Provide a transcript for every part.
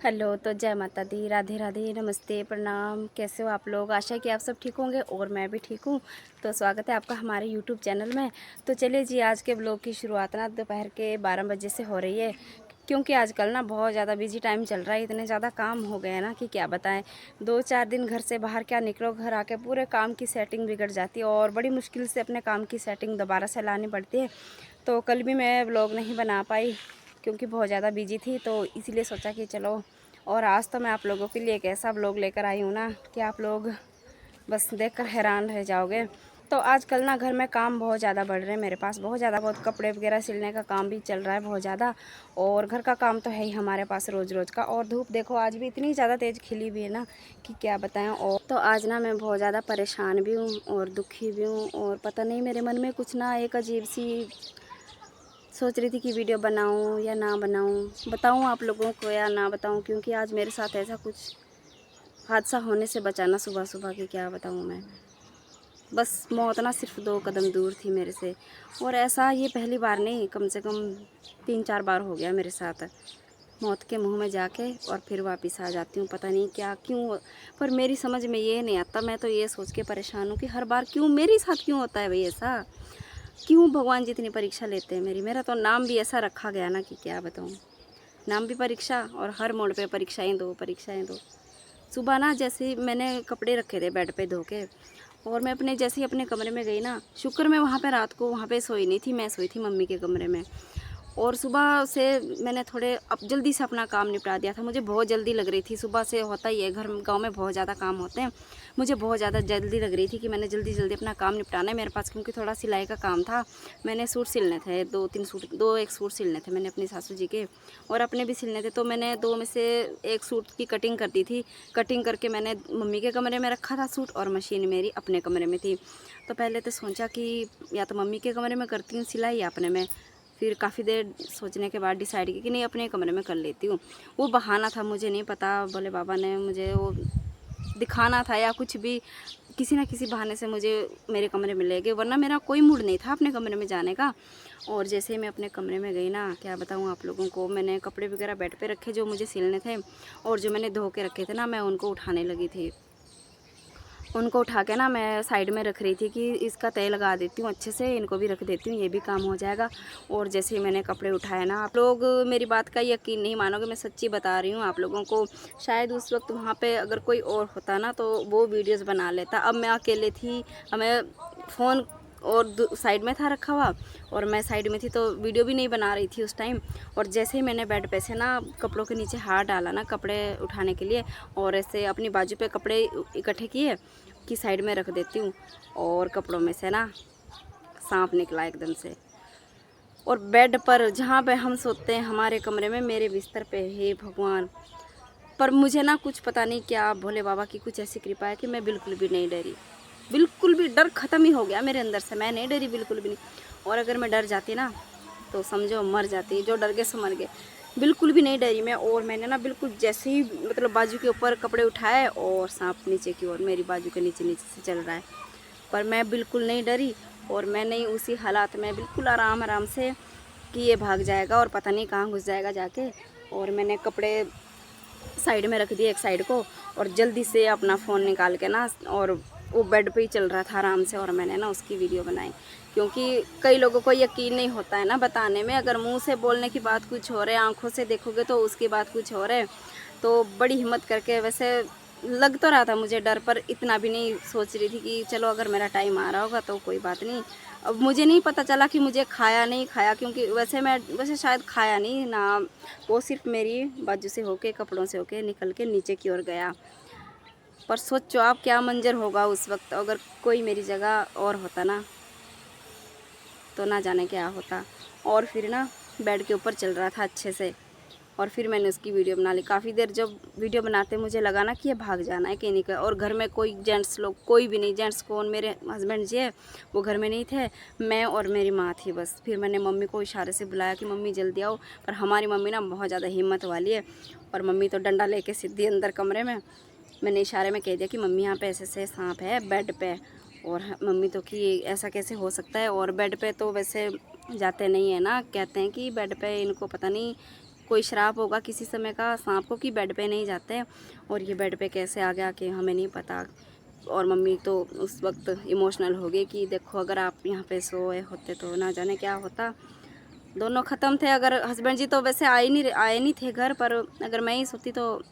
Hello, तो जय माता दी, राधे राधे, नमस्ते, प्रणाम। कैसे हो आप लोग? आशा है कि आप सब ठीक होंगे और मैं भी ठीक हूँ। तो स्वागत है आपका हमारे यूट्यूब चैनल में। तो चलिए जी, आज के ब्लॉग की शुरुआत ना दोपहर के 12 बजे से हो रही है, क्योंकि आजकल ना बहुत ज़्यादा बिजी टाइम चल रहा है। इतने ज़्यादा काम हो गए हैं ना कि क्या बताएं। 2-4 दिन घर से बाहर क्या निकलो, घर आके पूरे काम की सेटिंग बिगड़ जाती है और बड़ी मुश्किल से अपने काम की सेटिंग दोबारा से लानी पड़ती है। तो कल भी मैं ब्लॉग नहीं बना पाई क्योंकि बहुत ज़्यादा बिजी थी, तो इसीलिए सोचा कि चलो। और आज तो मैं आप लोगों के लिए एक ऐसा ब्लॉग लेकर आई हूँ ना कि आप लोग बस देखकर हैरान रह जाओगे। तो आजकल ना घर में काम बहुत ज़्यादा बढ़ रहे हैं, मेरे पास बहुत कपड़े वगैरह सिलने का काम भी चल रहा है बहुत ज़्यादा। और घर का काम तो है ही हमारे पास रोज़ रोज़ का। और धूप देखो आज भी इतनी ज़्यादा तेज़ खिली हुई है ना कि क्या बताएं। और तो आज ना मैं बहुत ज़्यादा परेशान भी हूँ और दुखी भी हूँ, और पता नहीं मेरे मन में कुछ ना एक अजीब सी सोच रही थी कि वीडियो बनाऊं या ना बनाऊं, बताऊं आप लोगों को या ना बताऊं, क्योंकि आज मेरे साथ ऐसा कुछ हादसा होने से बचाना सुबह सुबह की क्या बताऊं मैं। बस मौत ना सिर्फ 2 कदम दूर थी मेरे से। और ऐसा ये पहली बार नहीं, कम से कम 3-4 बार हो गया मेरे साथ। मौत के मुंह में जाके और फिर वापस आ जाती हूँ, पता नहीं क्या क्यों। पर मेरी समझ में ये नहीं आता, मैं तो ये सोच के परेशान हूँ कि हर बार क्यों मेरे साथ क्यों होता है भाई ऐसा। क्यों भगवान जी इतनी परीक्षा लेते हैं मेरी। मेरा तो नाम भी ऐसा रखा गया ना कि क्या बताऊँ। नाम भी परीक्षा और हर मोड़ पे परीक्षाएं दो, परीक्षाएं दो। सुबह ना जैसे ही मैंने कपड़े रखे थे बेड पे धो के, और मैं अपने जैसे ही अपने कमरे में गई ना, शुक्र मैं वहाँ पे रात को वहाँ पे सोई नहीं थी, मैं सोई थी मम्मी के कमरे में। और सुबह से मैंने थोड़े अब जल्दी से अपना काम निपटा दिया था। मुझे बहुत जल्दी लग रही थी, सुबह से होता ही है, घर गांव में बहुत ज़्यादा काम होते हैं। मुझे बहुत ज़्यादा जल्दी लग रही थी कि मैंने जल्दी जल्दी अपना काम निपटाना है मेरे पास, क्योंकि थोड़ा सिलाई का काम था। मैंने सूट सिलने थे, 2-3 सूट, 2-1 सूट सिलने थे मैंने अपनी सासू जी के, और अपने भी सिलने थे। तो मैंने 2 में से 1 सूट की कटिंग कर दी थी। कटिंग करके मैंने मम्मी के कमरे में रखा था सूट, और मशीन मेरी अपने कमरे में थी। तो पहले तो सोचा कि या तो मम्मी के कमरे में करती हूँ सिलाई या अपने में। फिर काफ़ी देर सोचने के बाद डिसाइड की कि नहीं, अपने कमरे में कर लेती हूँ। वो बहाना था, मुझे नहीं पता, भोले बाबा ने मुझे वो दिखाना था या कुछ भी, किसी ना किसी बहाने से मुझे मेरे कमरे में ले गए, वरना मेरा कोई मूड नहीं था अपने कमरे में जाने का। और जैसे ही मैं अपने कमरे में गई ना, क्या बताऊँ आप लोगों को, मैंने कपड़े वगैरह बेड पे रखे जो मुझे सिलने थे, और जो मैंने धो के रखे थे ना, मैं उनको उठाने लगी थी। उनको उठा के ना मैं साइड में रख रही थी कि इसका तय लगा देती हूँ अच्छे से, इनको भी रख देती हूँ, ये भी काम हो जाएगा। और जैसे ही मैंने कपड़े उठाए ना, आप लोग मेरी बात का यकीन नहीं मानोगे, मैं सच्ची बता रही हूँ आप लोगों को। शायद उस वक्त वहाँ पे अगर कोई और होता ना तो वो वीडियोस बना लेता। अब मैं अकेले थी, मैं फ़ोन और साइड में था रखा हुआ, और मैं साइड में थी तो वीडियो भी नहीं बना रही थी उस टाइम। और जैसे ही मैंने बेड पे से ना कपड़ों के नीचे हाथ डाला ना कपड़े उठाने के लिए, और ऐसे अपनी बाजू पे कपड़े इकट्ठे किए कि साइड में रख देती हूँ, और कपड़ों में से ना सांप निकला एकदम से। और बेड पर जहाँ पे हम सोते हैं हमारे कमरे में, मेरे बिस्तर पे, हे भगवान। पर मुझे ना कुछ पता नहीं क्या भोले बाबा की कुछ ऐसी कृपा है कि मैं बिल्कुल भी नहीं डरी। बिल्कुल भी डर ख़त्म ही हो गया मेरे अंदर से, मैं नहीं डरी बिल्कुल भी नहीं। और अगर मैं डर जाती ना तो समझो मर जाती, जो डर गए सो मर गए। बिल्कुल भी नहीं डरी मैं। और मैंने ना बिल्कुल जैसे ही मतलब बाजू के ऊपर कपड़े उठाए, और सांप नीचे की ओर मेरी बाजू के नीचे नीचे से चल रहा है। पर मैं बिल्कुल नहीं डरी, और मैं नहीं उसी हालात में बिल्कुल आराम आराम से कि ये भाग जाएगा और पता नहीं कहाँ घुस जाएगा जाके। और मैंने कपड़े साइड में रख दिए एक साइड को, और जल्दी से अपना फ़ोन निकाल के ना, और वो बेड पे ही चल रहा था आराम से, और मैंने ना उसकी वीडियो बनाई। क्योंकि कई लोगों को यकीन नहीं होता है ना बताने में, अगर मुंह से बोलने की बात कुछ और है, आंखों से देखोगे तो उसकी बात कुछ और है। तो बड़ी हिम्मत करके, वैसे लग तो रहा था मुझे डर, पर इतना भी नहीं सोच रही थी कि चलो अगर मेरा टाइम आ रहा होगा तो कोई बात नहीं। अब मुझे नहीं पता चला कि मुझे खाया नहीं खाया, क्योंकि वैसे शायद खाया नहीं ना, वो सिर्फ मेरी बाजू से होके, कपड़ों से होके निकल के नीचे की ओर गया। पर सोचो आप क्या मंजर होगा उस वक्त, अगर कोई मेरी जगह और होता ना तो ना जाने क्या होता। और फिर ना बेड के ऊपर चल रहा था अच्छे से, और फिर मैंने उसकी वीडियो बना ली। काफ़ी देर जब वीडियो बनाते मुझे लगा ना कि ये भाग जाना है कहीं नहीं कर। और घर में कोई जेंट्स लोग कोई भी नहीं, जेंट्स कौन, मेरे हस्बैंड जी है वो घर में नहीं थे, मैं और मेरी माँ थी बस। फिर मैंने मम्मी को इशारे से बुलाया कि मम्मी जल्दी आओ। पर हमारी मम्मी ना बहुत ज़्यादा हिम्मत वाली है, और मम्मी तो डंडा लेके सीधी अंदर कमरे में। मैंने इशारे में कह दिया कि मम्मी यहाँ पे ऐसे ऐसे सांप है बेड पे। और मम्मी तो कि ऐसा कैसे हो सकता है, और बेड पे तो वैसे जाते नहीं है ना, कहते हैं कि बेड पे इनको पता नहीं कोई श्राप होगा किसी समय का सांप को कि बेड पे नहीं जाते हैं, और ये बेड पे कैसे आ गया कि हमें नहीं पता। और मम्मी तो उस वक्त इमोशनल हो गई कि देखो अगर आप यहाँ पे सोए होते तो ना जाने क्या होता। दोनों ख़त्म थे। अगर हस्बैंड जी तो वैसे आए नहीं थे घर पर, अगर मैं ही सोती तो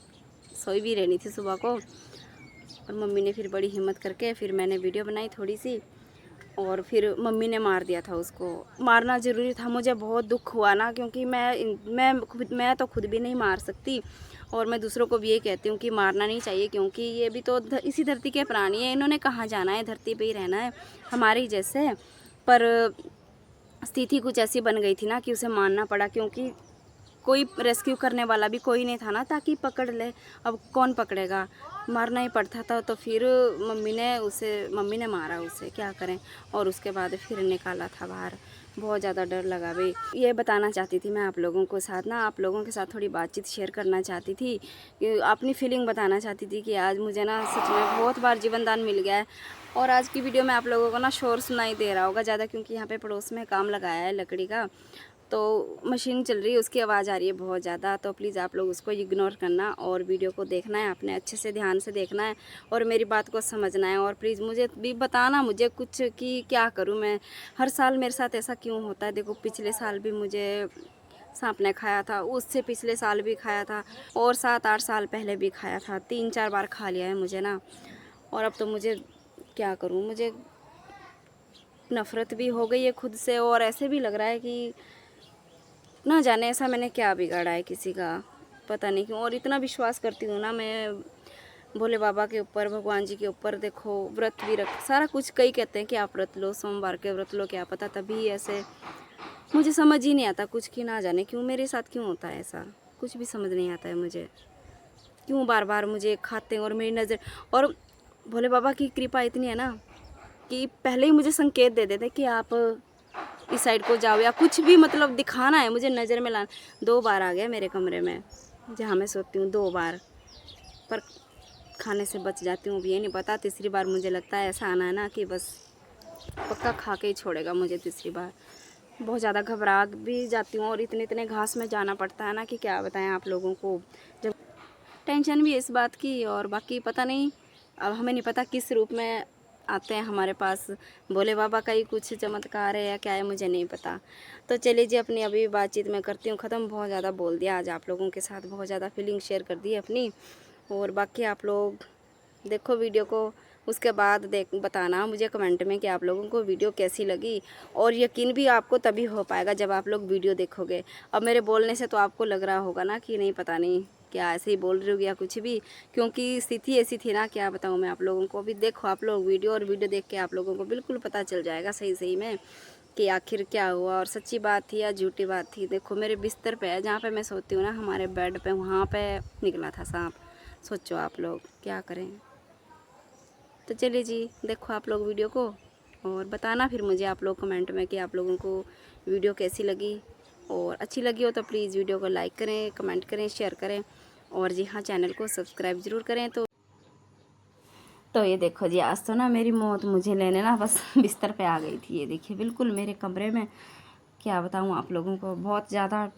सोई भी रहनी थी सुबह को। और मम्मी ने फिर बड़ी हिम्मत करके फिर मैंने वीडियो बनाई थोड़ी सी, और फिर मम्मी ने मार दिया था उसको। मारना ज़रूरी था, मुझे बहुत दुख हुआ ना, क्योंकि मैं तो खुद भी नहीं मार सकती, और मैं दूसरों को भी ये कहती हूँ कि मारना नहीं चाहिए, क्योंकि ये भी तो इसी धरती के प्राणी हैं। इन्होंने कहाँ जाना है, धरती पे ही रहना है हमारे ही जैसे। पर स्थिति कुछ ऐसी बन गई थी ना कि उसे मारना पड़ा, क्योंकि कोई रेस्क्यू करने वाला भी कोई नहीं था ना ताकि पकड़ ले। अब कौन पकड़ेगा, मारना ही पड़ता था। तो फिर मम्मी ने मारा उसे, क्या करें। और उसके बाद फिर निकाला था बाहर। बहुत ज़्यादा डर लगा भाई। ये बताना चाहती थी मैं आप लोगों को साथ ना, आप लोगों के साथ थोड़ी बातचीत शेयर करना चाहती थी, अपनी फीलिंग बताना चाहती थी कि आज मुझे ना सच में बहुत बार जीवन दान मिल गया है। और आज की वीडियो में आप लोगों को ना शोर सुनाई दे रहा होगा ज़्यादा, क्योंकि यहाँ पे पड़ोस में काम लगाया है लकड़ी का, तो मशीन चल रही है, उसकी आवाज़ आ रही है बहुत ज़्यादा। तो प्लीज़ आप लोग उसको इग्नोर करना और वीडियो को देखना है, अपने अच्छे से ध्यान से देखना है और मेरी बात को समझना है। और प्लीज़ मुझे भी बताना मुझे कुछ कि क्या करूं मैं। हर साल मेरे साथ ऐसा क्यों होता है। देखो पिछले साल भी मुझे सांप ने खाया था, उससे पिछले साल भी खाया था, और 7-8 साल पहले भी खाया था। 3-4 बार खा लिया है मुझे ना। और अब तो मुझे क्या करूँ, मुझे नफ़रत भी हो गई है खुद से, और ऐसे भी लग रहा है कि ना जाने ऐसा मैंने क्या बिगाड़ा है किसी का, पता नहीं क्यों। और इतना विश्वास करती हूँ ना मैं भोले बाबा के ऊपर, भगवान जी के ऊपर। देखो व्रत भी रख, सारा कुछ, कई कहते हैं कि आप व्रत लो, सोमवार के व्रत लो, क्या पता तभी ऐसे। मुझे समझ ही नहीं आता कुछ कि ना जाने क्यों मेरे साथ क्यों होता है ऐसा, कुछ भी समझ नहीं आता है मुझे। क्यों बार बार मुझे खाते हैं और मेरी नज़र। और भोले बाबा की कृपा इतनी है ना कि पहले ही मुझे संकेत दे देते कि आप इस साइड को जाओ, या कुछ भी मतलब दिखाना है मुझे, नज़र में लाना। 2 बार आ गया मेरे कमरे में जहाँ मैं सोती हूँ, 2 बार, पर खाने से बच जाती हूँ। ये नहीं पता तीसरी बार मुझे लगता है ऐसा आना है ना कि बस पक्का खा के ही छोड़ेगा मुझे तीसरी बार। बहुत ज़्यादा घबरा भी जाती हूँ, और इतने घास में जाना पड़ता है ना कि क्या बताएं आप लोगों को। जब टेंशन भी है इस बात की, और बाकी पता नहीं, अब हमें नहीं पता किस रूप में आते हैं हमारे पास। भोले बाबा का ही कुछ चमत्कार है या क्या है, मुझे नहीं पता। तो चलिए जी, अपनी अभी बातचीत मैं करती हूँ ख़त्म। बहुत ज़्यादा बोल दिया आज आप लोगों के साथ, बहुत ज़्यादा फीलिंग शेयर कर दी अपनी। और बाकी आप लोग देखो वीडियो को, उसके बाद बताना मुझे कमेंट में कि आप लोगों को वीडियो कैसी लगी। और यकीन भी आपको तभी हो पाएगा जब आप लोग वीडियो देखोगे। अब मेरे बोलने से तो आपको लग रहा होगा ना कि नहीं, पता नहीं क्या ऐसे ही बोल रही होगी या कुछ भी, क्योंकि स्थिति ऐसी थी ना, क्या बताऊँ मैं आप लोगों को। अभी देखो आप लोग वीडियो, और वीडियो देख के आप लोगों को बिल्कुल पता चल जाएगा सही में कि आखिर क्या हुआ और सच्ची बात थी या झूठी बात थी। देखो मेरे बिस्तर पे है, जहाँ पे मैं सोती हूँ ना, हमारे बेड पे, वहाँ पे निकला था सांप। सोचो आप लोग क्या करें। तो चलिए जी, देखो आप लोग वीडियो को, और बताना फिर मुझे आप लोग कमेंट में कि आप लोगों को वीडियो कैसी लगी। और अच्छी लगी हो तो प्लीज़ वीडियो को लाइक करें, कमेंट करें, शेयर करें, और जी हाँ, चैनल को सब्सक्राइब ज़रूर करें। तो ये देखो जी, आज तो ना मेरी मौत मुझे लेने ना बस बिस्तर पे आ गई थी। ये देखिए बिल्कुल मेरे कमरे में, क्या बताऊँ आप लोगों को, बहुत ज़्यादा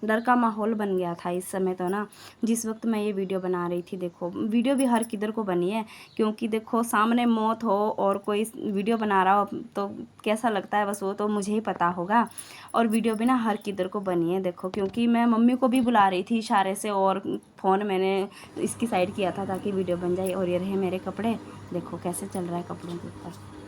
डर का माहौल बन गया था इस समय तो ना, जिस वक्त मैं ये वीडियो बना रही थी। देखो वीडियो भी हर किधर को बनी है, क्योंकि देखो सामने मौत हो और कोई वीडियो बना रहा हो तो कैसा लगता है, बस वो तो मुझे ही पता होगा। और वीडियो भी ना हर किधर को बनी है देखो, क्योंकि मैं मम्मी को भी बुला रही थी इशारे से, और फ़ोन मैंने इसकी साइड किया था ताकि वीडियो बन जाए। और ये रहे मेरे कपड़े, देखो कैसे चल रहा है कपड़ों के ऊपर।